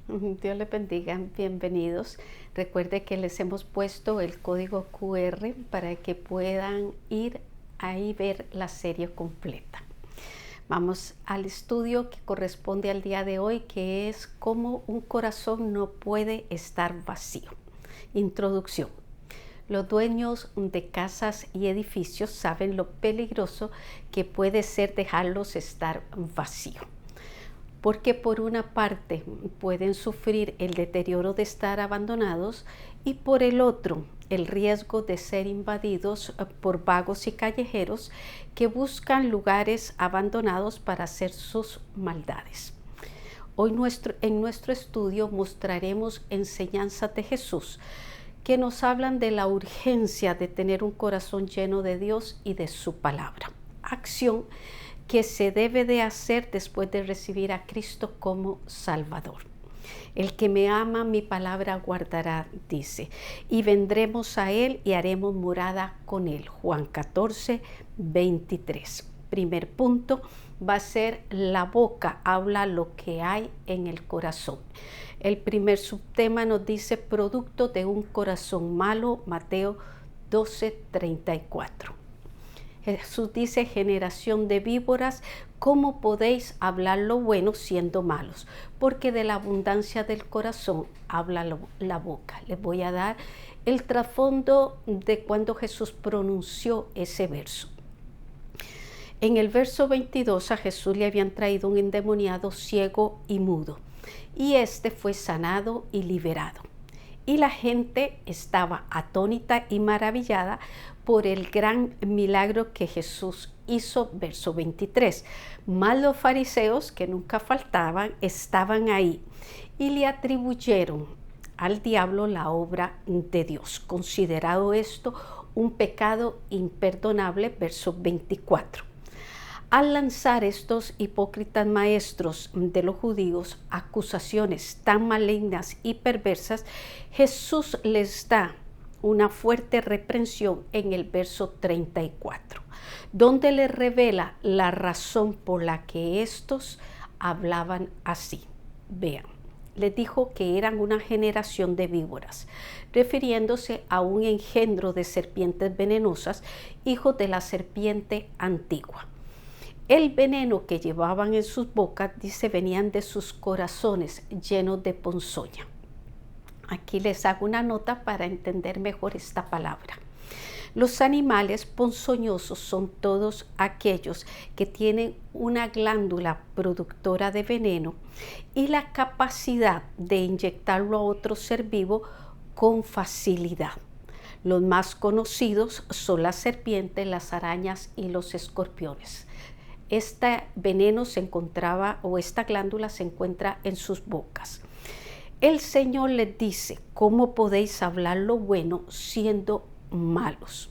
Dios les bendiga, bienvenidos. Recuerde que les hemos puesto el código QR para que puedan ir ahí ver la serie completa. Vamos al estudio que corresponde al día de hoy, que es cómo un corazón no puede estar vacío. Introducción. Los dueños de casas y edificios saben lo peligroso que puede ser dejarlos estar vacíos. Porque por una parte pueden sufrir el deterioro de estar abandonados y por el otro el riesgo de ser invadidos por vagos y callejeros que buscan lugares abandonados para hacer sus maldades. Hoy en nuestro estudio mostraremos enseñanzas de Jesús que nos hablan de la urgencia de tener un corazón lleno de Dios y de su palabra. Acción que se debe de hacer después de recibir a Cristo como Salvador. El que me ama, mi palabra guardará, dice, y vendremos a Él y haremos morada con Él. Juan 14, 23. Primer punto va a ser la boca, habla lo que hay en el corazón. El primer subtema nos dice producto de un corazón malo, Mateo 12, 34. Jesús dice, generación de víboras, ¿cómo podéis hablar lo bueno siendo malos? Porque de la abundancia del corazón habla la boca. Les voy a dar el trasfondo de cuando Jesús pronunció ese verso. En el verso 22 a Jesús le habían traído un endemoniado ciego y mudo, y este fue sanado y liberado. Y la gente estaba atónita y maravillada por el gran milagro que Jesús hizo, verso 23. Mas los fariseos, que nunca faltaban, estaban ahí y le atribuyeron al diablo la obra de Dios, considerado esto un pecado imperdonable, verso 24. Al lanzar estos hipócritas maestros de los judíos acusaciones tan malignas y perversas, Jesús les da una fuerte reprensión en el verso 34, donde les revela la razón por la que estos hablaban así. Vean, les dijo que eran una generación de víboras, refiriéndose a un engendro de serpientes venenosas, hijos de la serpiente antigua. El veneno que llevaban en sus bocas, dice, venían de sus corazones llenos de ponzoña. Aquí les hago una nota para entender mejor esta palabra. Los animales ponzoñosos son todos aquellos que tienen una glándula productora de veneno y la capacidad de inyectarlo a otro ser vivo con facilidad. Los más conocidos son las serpientes, las arañas y los escorpiones. Este veneno se encontraba, o esta glándula se encuentra en sus bocas. El Señor les dice, ¿cómo podéis hablar lo bueno siendo malos?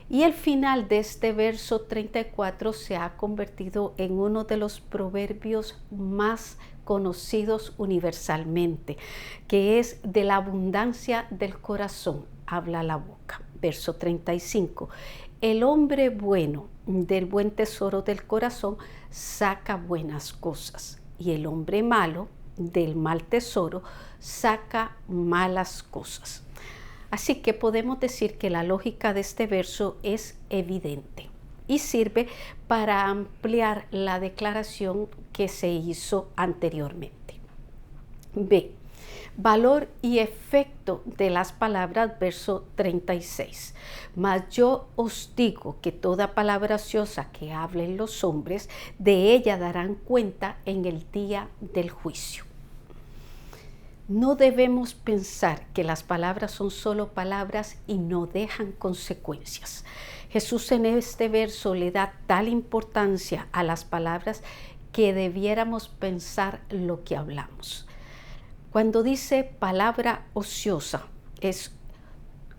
Y el final de este verso 34 se ha convertido en uno de los proverbios más conocidos universalmente, que es de la abundancia del corazón habla la boca. Verso 35. El hombre bueno del buen tesoro del corazón saca buenas cosas, y el hombre malo del mal tesoro saca malas cosas. Así que podemos decir que la lógica de este verso es evidente y sirve para ampliar la declaración que se hizo anteriormente. B. Valor y efecto de las palabras, verso 36. Mas yo os digo que toda palabra ociosa que hablen los hombres, de ella darán cuenta en el día del juicio. No debemos pensar que las palabras son solo palabras y no dejan consecuencias. Jesús en este verso le da tal importancia a las palabras que debiéramos pensar lo que hablamos. Cuando dice palabra ociosa, es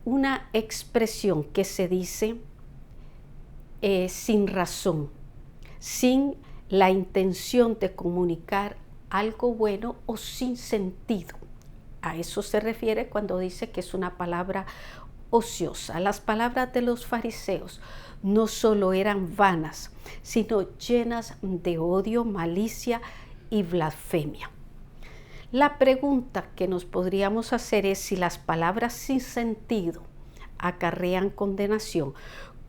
una expresión que se dice sin razón, sin la intención de comunicar algo bueno o sin sentido. A eso se refiere cuando dice que es una palabra ociosa. Las palabras de los fariseos no solo eran vanas, sino llenas de odio, malicia y blasfemia. La pregunta que nos podríamos hacer es si las palabras sin sentido acarrean condenación,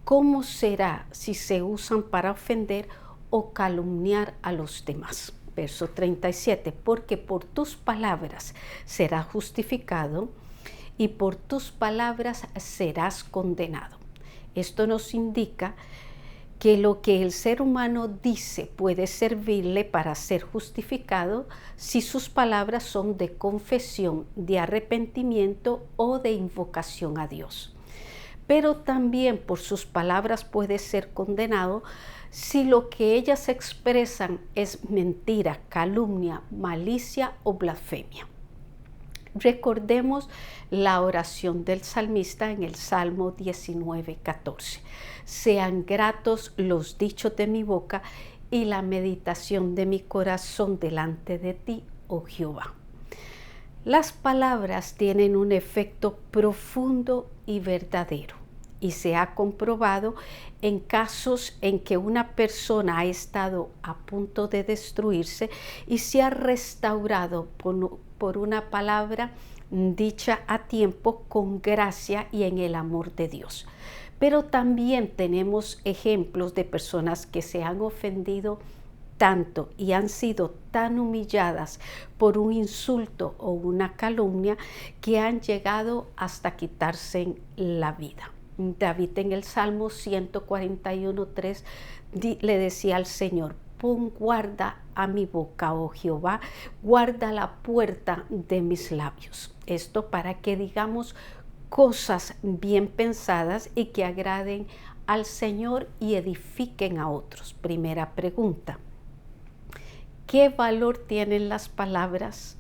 ¿cómo será si se usan para ofender o calumniar a los demás? Verso 37, porque por tus palabras serás justificado y por tus palabras serás condenado. Esto nos indica que lo que el ser humano dice puede servirle para ser justificado si sus palabras son de confesión, de arrepentimiento o de invocación a Dios. Pero también por sus palabras puede ser condenado si lo que ellas expresan es mentira, calumnia, malicia o blasfemia. Recordemos la oración del salmista en el Salmo 19:14. Sean gratos los dichos de mi boca y la meditación de mi corazón delante de ti, oh Jehová. Las palabras tienen un efecto profundo y verdadero, y se ha comprobado en casos en que una persona ha estado a punto de destruirse y se ha restaurado por una palabra dicha a tiempo con gracia y en el amor de Dios. Pero también tenemos ejemplos de personas que se han ofendido tanto y han sido tan humilladas por un insulto o una calumnia que han llegado hasta quitarse la vida. David en el Salmo 141:3 le decía al Señor: pon guarda a mi boca, oh Jehová, guarda la puerta de mis labios. Esto para que digamos cosas bien pensadas y que agraden al Señor y edifiquen a otros. Primera pregunta: ¿qué valor tienen las palabras?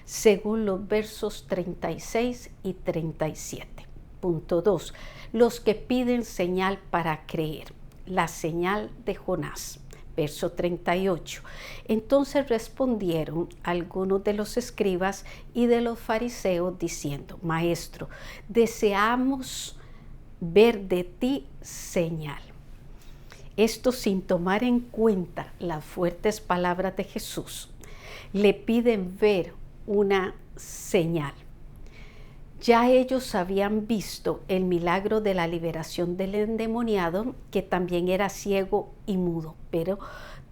Según los versos 36 y 37. Punto 2. Los que piden señal para creer. La señal de Jonás. Verso 38. Entonces respondieron algunos de los escribas y de los fariseos diciendo: Maestro, deseamos ver de ti señal. Esto sin tomar en cuenta las fuertes palabras de Jesús. Le piden ver una señal. Ya ellos habían visto el milagro de la liberación del endemoniado, que también era ciego y mudo, pero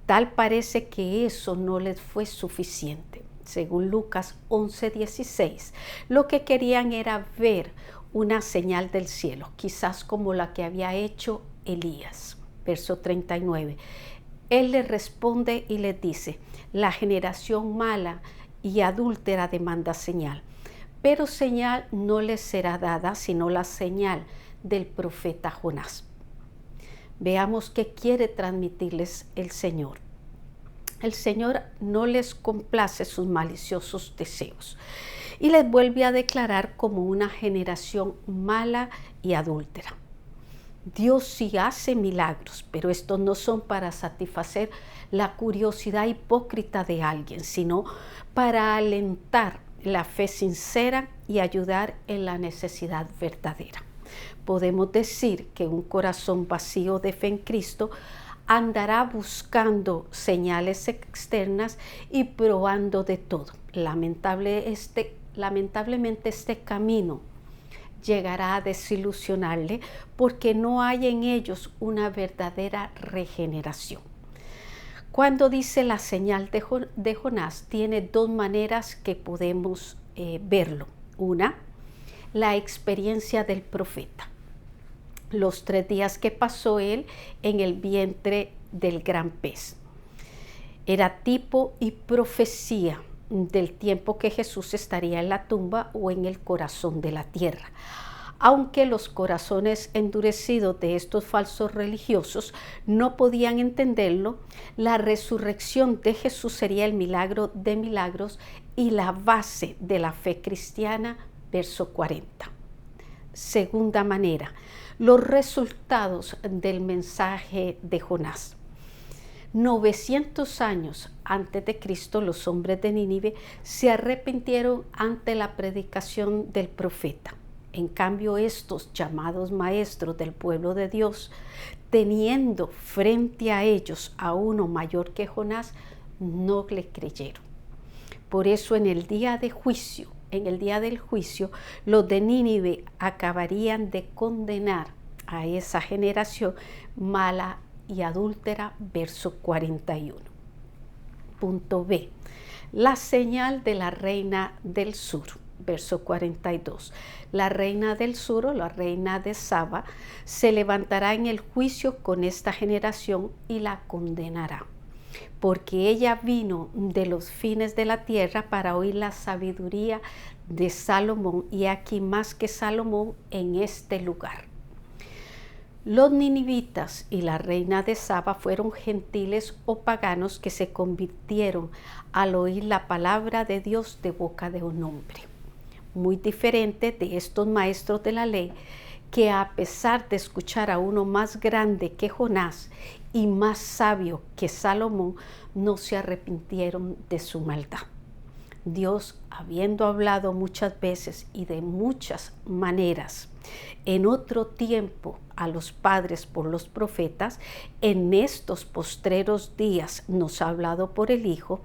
tal parece que eso no les fue suficiente. Según Lucas 11:16, lo que querían era ver una señal del cielo, quizás como la que había hecho Elías. Verso 39. Él les responde y les dice: la generación mala y adúltera demanda señal, pero señal no les será dada sino la señal del profeta Jonás. Veamos qué quiere transmitirles el Señor. El Señor no les complace sus maliciosos deseos y les vuelve a declarar como una generación mala y adúltera. Dios sí hace milagros, pero estos no son para satisfacer la curiosidad hipócrita de alguien, sino para alentar la fe sincera y ayudar en la necesidad verdadera. Podemos decir que un corazón vacío de fe en Cristo andará buscando señales externas y probando de todo. Lamentablemente este camino llegará a desilusionarle porque no hay en ellos una verdadera regeneración. Cuando dice la señal de Jonás, tiene dos maneras que podemos verlo. Una, la experiencia del profeta. Los 3 días que pasó él en el vientre del gran pez. Era tipo y profecía del tiempo que Jesús estaría en la tumba o en el corazón de la tierra. Aunque los corazones endurecidos de estos falsos religiosos no podían entenderlo, la resurrección de Jesús sería el milagro de milagros y la base de la fe cristiana, verso 40. Segunda manera, los resultados del mensaje de Jonás. 900 años antes de Cristo, los hombres de Nínive se arrepintieron ante la predicación del profeta. En cambio, estos llamados maestros del pueblo de Dios, teniendo frente a ellos a uno mayor que Jonás, no le creyeron. Por eso en el día del juicio, los de Nínive acabarían de condenar a esa generación mala y adúltera, verso 41. Punto B. La señal de la reina del sur, verso 42. La reina del sur o la reina de Saba se levantará en el juicio con esta generación y la condenará, porque ella vino de los fines de la tierra para oír la sabiduría de Salomón, y aquí más que Salomón en este lugar. Los ninivitas y la reina de Saba fueron gentiles o paganos que se convirtieron al oír la palabra de Dios de boca de un hombre. Muy diferente de estos maestros de la ley, que a pesar de escuchar a uno más grande que Jonás y más sabio que Salomón, no se arrepintieron de su maldad. Dios, habiendo hablado muchas veces y de muchas maneras en otro tiempo a los padres por los profetas, en estos postreros días nos ha hablado por el Hijo.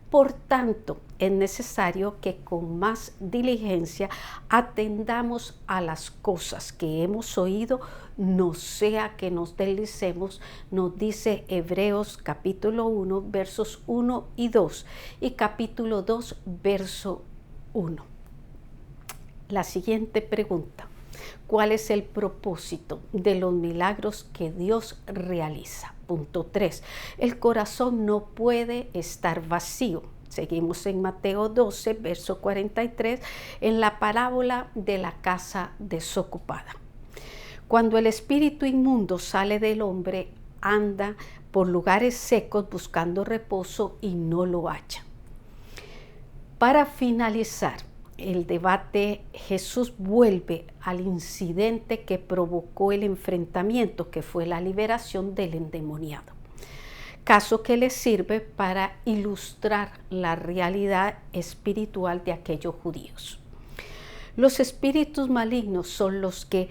Por tanto, es necesario que con más diligencia atendamos a las cosas que hemos oído, no sea que nos deslicemos, nos dice Hebreos capítulo 1, versos 1 y 2 y capítulo 2, verso 1. La siguiente pregunta: ¿cuál es el propósito de los milagros que Dios realiza? Punto 3. El corazón no puede estar vacío. Seguimos en Mateo 12, verso 43, en la parábola de la casa desocupada. Cuando el espíritu inmundo sale del hombre, anda por lugares secos buscando reposo y no lo halla. Para finalizar el debate, Jesús vuelve al incidente que provocó el enfrentamiento, que fue la liberación del endemoniado. Caso que le sirve para ilustrar la realidad espiritual de aquellos judíos. Los espíritus malignos son los que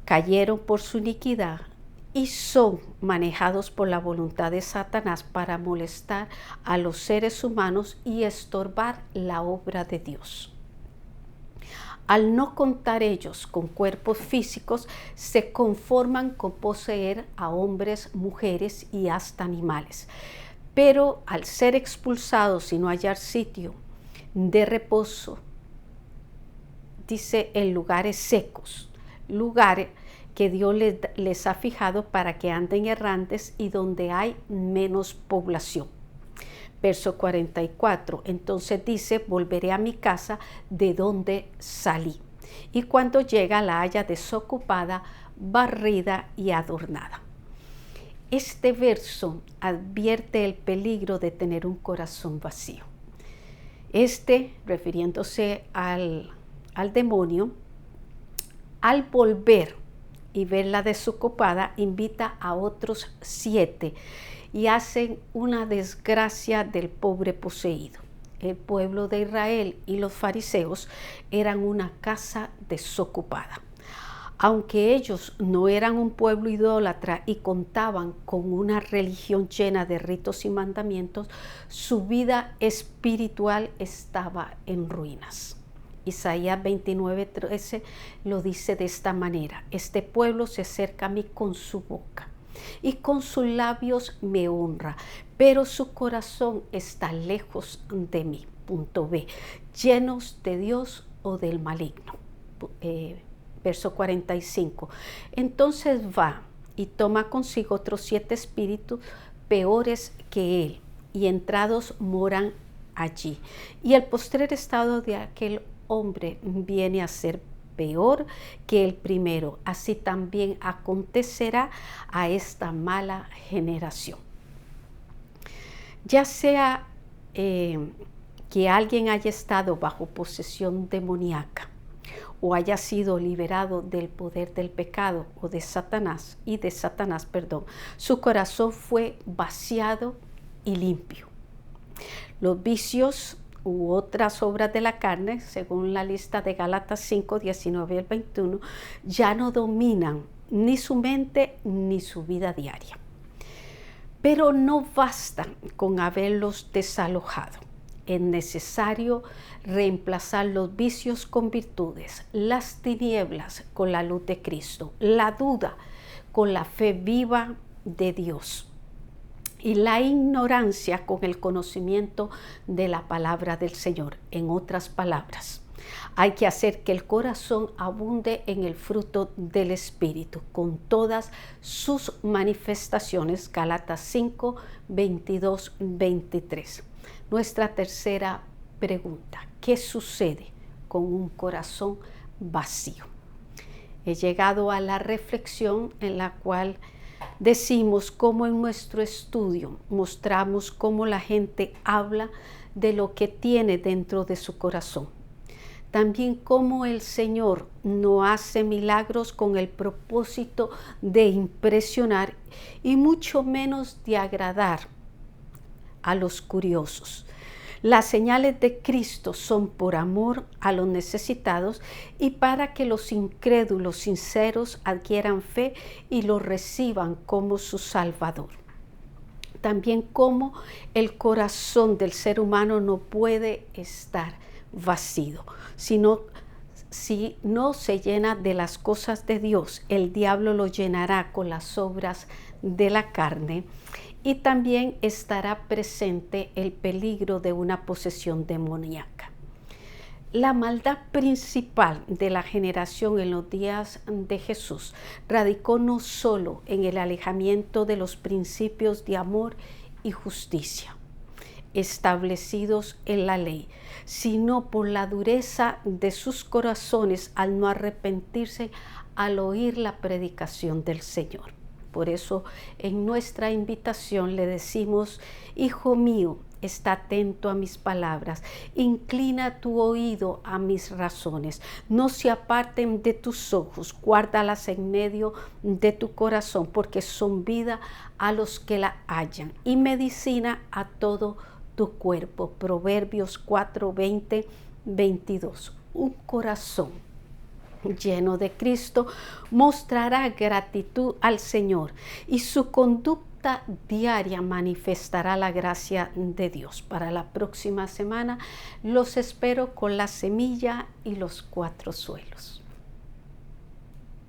cayeron por su iniquidad y son manejados por la voluntad de Satanás para molestar a los seres humanos y estorbar la obra de Dios. Al no contar ellos con cuerpos físicos, se conforman con poseer a hombres, mujeres y hasta animales. Pero al ser expulsados y no hallar sitio de reposo, dice, en lugares secos, lugares que Dios les ha fijado para que anden errantes y donde hay menos población. Verso 44, entonces dice, volveré a mi casa de donde salí. Y cuando llega la halla desocupada, barrida y adornada. Este verso advierte el peligro de tener un corazón vacío. Refiriéndose al demonio, al volver y verla desocupada, invita a otros 7 y hacen una desgracia del pobre poseído. El pueblo de Israel y los fariseos eran una casa desocupada. Aunque ellos no eran un pueblo idólatra y contaban con una religión llena de ritos y mandamientos, su vida espiritual estaba en ruinas. Isaías 29:13 lo dice de esta manera: este pueblo se acerca a mí con su boca y con sus labios me honra, pero su corazón está lejos de mí. Punto B. Llenos de Dios o del maligno. Verso 45. Entonces va y toma consigo otros 7 espíritus peores que él, y entrados moran allí. Y el postrer estado de aquel hombre viene a ser peor que el primero. Así también acontecerá a esta mala generación. Ya sea que alguien haya estado bajo posesión demoníaca o haya sido liberado del poder del pecado o de Satanás, su corazón fue vaciado y limpio. Los vicios u otras obras de la carne, según la lista de Gálatas 5, 19 al 21, ya no dominan ni su mente ni su vida diaria. Pero no basta con haberlos desalojado. es necesario reemplazar los vicios con virtudes, las tinieblas con la luz de Cristo, la duda con la fe viva de Dios y la ignorancia con el conocimiento de la palabra del Señor. En otras palabras, hay que hacer que el corazón abunde en el fruto del Espíritu, con todas sus manifestaciones. Gálatas 5, 22, 23. Nuestra tercera pregunta: ¿qué sucede con un corazón vacío? He llegado a la reflexión en la cual decimos cómo en nuestro estudio mostramos cómo la gente habla de lo que tiene dentro de su corazón. También cómo el Señor no hace milagros con el propósito de impresionar y mucho menos de agradar a los curiosos. Las señales de Cristo son por amor a los necesitados y para que los incrédulos sinceros adquieran fe y lo reciban como su Salvador. También cómo el corazón del ser humano no puede estar vacío, si no se llena de las cosas de Dios, el diablo lo llenará con las obras de la carne y también estará presente el peligro de una posesión demoníaca. La maldad principal de la generación en los días de Jesús radicó no solo en el alejamiento de los principios de amor y justicia establecidos en la ley, sino por la dureza de sus corazones al no arrepentirse al oír la predicación del Señor. Por eso en nuestra invitación le decimos: hijo mío, está atento a mis palabras, inclina tu oído a mis razones, no se aparten de tus ojos, guárdalas en medio de tu corazón, porque son vida a los que la hallan y medicina a todo tu cuerpo. Proverbios 4, 20, 22. Un corazón lleno de Cristo mostrará gratitud al Señor y su conducta diaria manifestará la gracia de Dios. Para la próxima semana los espero con la semilla y los 4 suelos.